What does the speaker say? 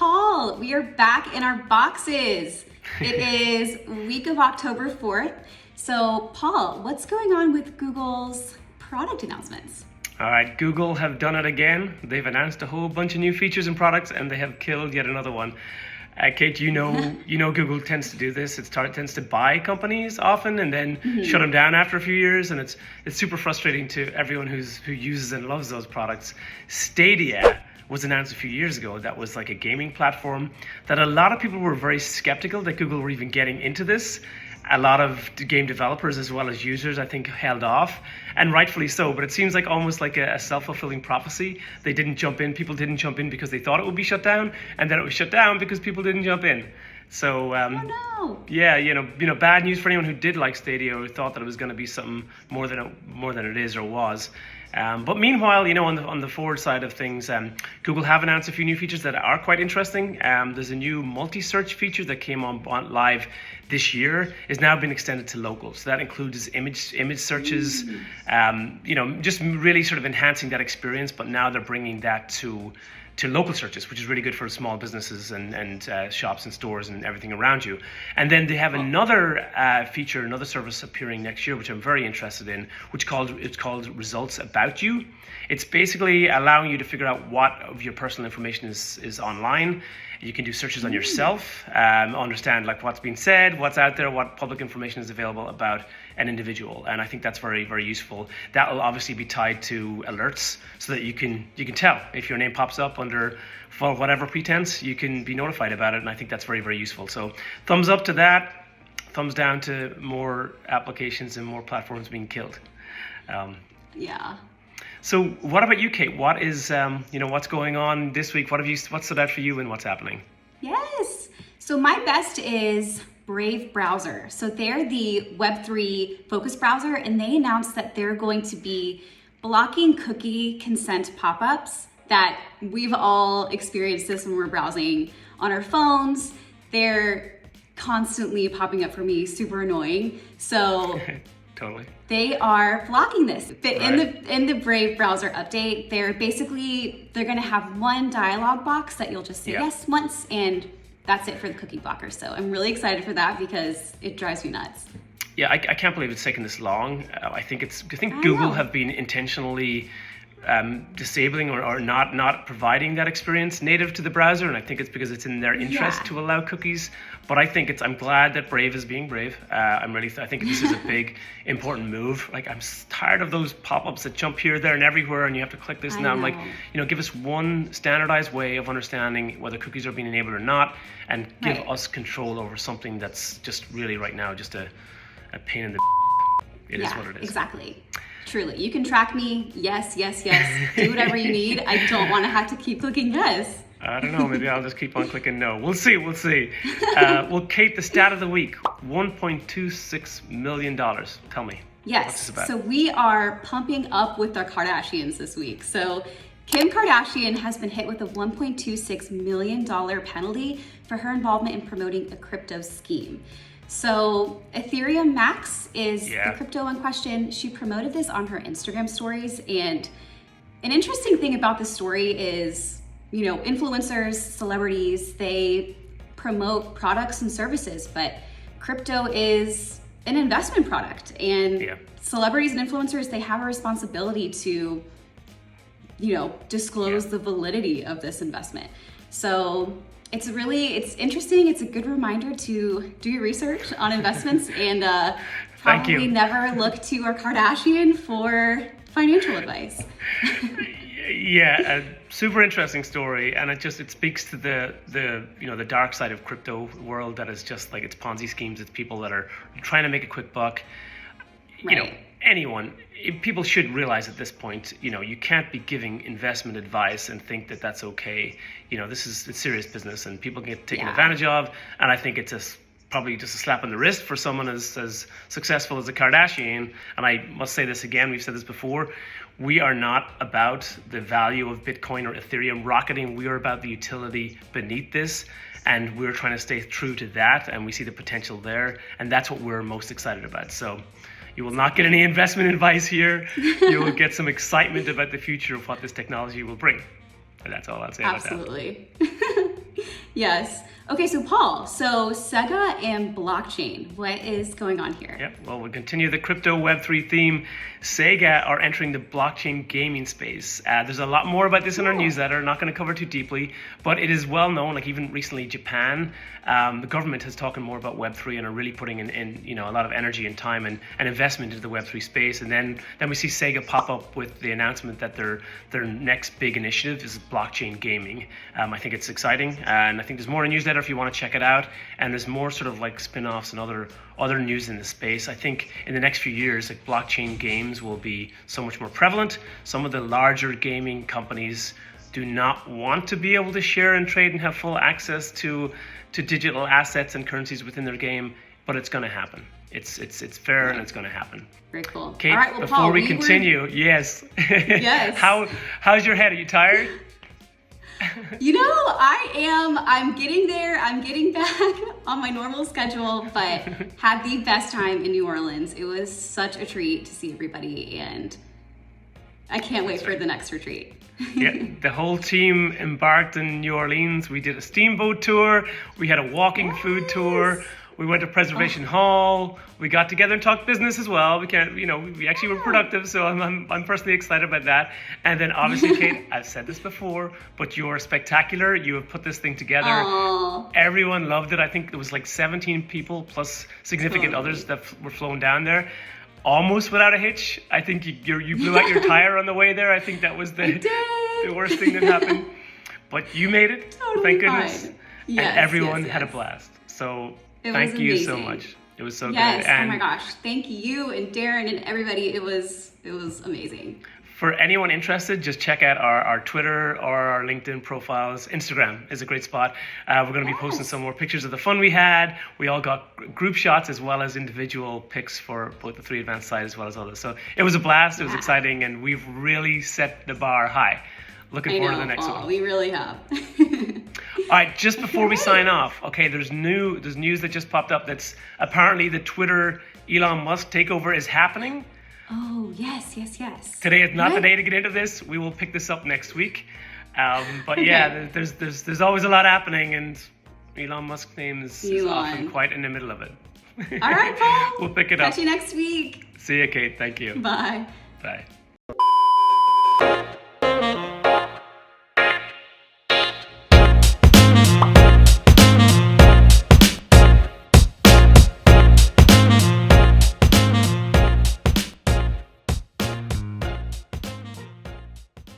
Paul, we are back in our boxes. It is week of October 4th. So Paul, what's going on with Google's product announcements? All right, Google have done it again. They've announced a whole bunch of new features and products, and they have killed yet another one. Kate, you know Google tends to do this. It tends to buy companies often and then shut them down after a few years, and it's super frustrating to everyone who uses and loves those products. Stadia was announced a few years ago. That was like a gaming platform that a lot of people were very skeptical that Google were even getting into this. A lot of game developers as well as users, I think, held off, and rightfully so. But it seems like almost like a self-fulfilling prophecy. They didn't jump in. People didn't jump in because they thought it would be shut down, and then it was shut down because people didn't jump in. So yeah, bad news for anyone who did like Stadia or thought that it was going to be something more than it is or was. But meanwhile, on the forward side of things, Google have announced a few new features that are quite interesting. There's a new multisearch feature that came on live this year, is now been extended to local. So that includes image searches, just really sort of enhancing that experience. But now they're bringing that to local searches, which is really good for small businesses and shops and stores and everything around you. And then they have another feature, another service appearing next year, which I'm very interested in, it's called Results About You. It's basically allowing you to figure out what of your personal information is online. You can do searches on yourself, understand like what's being said, what's out there, what public information is available about an individual. And I think that's very, very useful. That will obviously be tied to alerts so that you can tell if your name pops up for whatever pretense, you can be notified about it. And I think that's very, very useful. So thumbs up to that, thumbs down to more applications and more platforms being killed. Yeah. So what about you, Kate? What is, what's going on this week? What stood out for you and what's happening? Yes. So my best is Brave browser. So they're the Web3 focused browser, and they announced that they're going to be blocking cookie consent pop-ups that we've all experienced this when we're browsing on our phones. They're constantly popping up for me, super annoying. So totally. They are blocking this. In the Brave browser update, they're going to have one dialog box that you'll just say yes once, and that's it for the cookie blocker. So I'm really excited for that because it drives me nuts. Yeah, I can't believe it's taken this long. I think Google have been intentionally disabling or not providing that experience native to the browser, and I think it's because it's in their interest to allow cookies. But I'm glad that Brave is being brave. I think this is a big, important move. Like, I'm tired of those pop-ups that jump here, there, and everywhere, and you have to click this. And I'm like, give us one standardized way of understanding whether cookies are being enabled or not, and give us control over something that's just really right now just a pain in the. It is what it is. Exactly. Truly, you can track me. Yes. Do whatever you need. I don't want to have to keep clicking yes. I don't know. Maybe I'll just keep on clicking no. We'll see. Well, Kate, the stat of the week: $1.26 million. Tell me. Yes. What's this about? So we are pumping up with our Kardashians this week. So Kim Kardashian has been hit with a $1.26 million penalty for her involvement in promoting a crypto scheme. So Ethereum Max is the crypto in question. She promoted this on her Instagram stories. And an interesting thing about this story is, influencers, celebrities, they promote products and services, but crypto is an investment product. And celebrities and influencers, they have a responsibility to, disclose the validity of this investment. So it's interesting. It's a good reminder to do your research on investments and probably never look to our Kardashian for financial advice. A super interesting story, and it speaks to the dark side of crypto world that is just like it's Ponzi schemes. It's people that are trying to make a quick buck. People should realize at this point, you can't be giving investment advice and think that that's okay. It's serious business, and people get taken advantage of. And I think it's probably just a slap on the wrist for someone as successful as a Kardashian. And I must say this again, we've said this before, we are not about the value of Bitcoin or Ethereum rocketing. We are about the utility beneath this. And we're trying to stay true to that. And we see the potential there. And that's what we're most excited about. So you will not get any investment advice here. You will get some excitement about the future of what this technology will bring. And that's all I'll say about that. Absolutely. Yes. Okay, so Paul, so Sega and blockchain, what is going on here? Yeah, well, we'll continue the crypto Web3 theme. Sega are entering the blockchain gaming space. There's a lot more about this in our newsletter, not going to cover too deeply, but it is well known, like even recently Japan, the government has talked more about Web3 and are really putting in a lot of energy and time and investment into the Web3 space. And then we see Sega pop up with the announcement that their next big initiative is blockchain gaming. I think it's exciting, and I think there's more in the newsletter if you want to check it out. And there's more sort of like spin-offs and other news in the space. I think in the next few years, like blockchain games will be so much more prevalent. Some of the larger gaming companies do not want to be able to share and trade and have full access to digital assets and currencies within their game, but it's going to happen. It's fair, and it's going to happen. Very cool. Kate, all right, well, before Paul, we continue, yes. Yes. How's your head? Are you tired? You know, I'm getting there. I'm getting back on my normal schedule, but had the best time in New Orleans. It was such a treat to see everybody, and I can't wait for the next retreat. Yeah, the whole team embarked in New Orleans. We did a steamboat tour. We had a walking food tour. We went to Preservation Hall. We got together and talked business as well. We actually were productive, so I'm personally excited about that. And then obviously, Kate, I've said this before, but you're spectacular. You have put this thing together. Aww. Everyone loved it. I think there was like 17 people plus significant others that were flown down there. Almost without a hitch. I think you blew out your tire on the way there. I think that was the worst thing that happened. But you made it, thank goodness. Yes, and everyone yes. had a blast. So It thank was you so amazing. much. It was so Yes, good. And oh my gosh. Thank you and Darren and everybody. It was amazing. for anyone interested, just check out our Twitter or our LinkedIn profiles. Instagram is a great spot. We're going to be posting some more pictures of the fun we had. We all got group shots as well as individual pics for both the 3 Advanced side as well as others. So it was a blast. It was exciting, and we've really set the bar high. Looking forward to the next one. We really have. All right, just before we sign off, okay, there's news that just popped up that's apparently the Twitter Elon Musk takeover is happening. Oh, yes. Today is not the day to get into this. We will pick this up next week. But yeah, there's always a lot happening, and Elon Musk's name is often quite in the middle of it. All right, Paul. We'll pick it up. Catch you next week. See you, Kate. Thank you. Bye. Bye.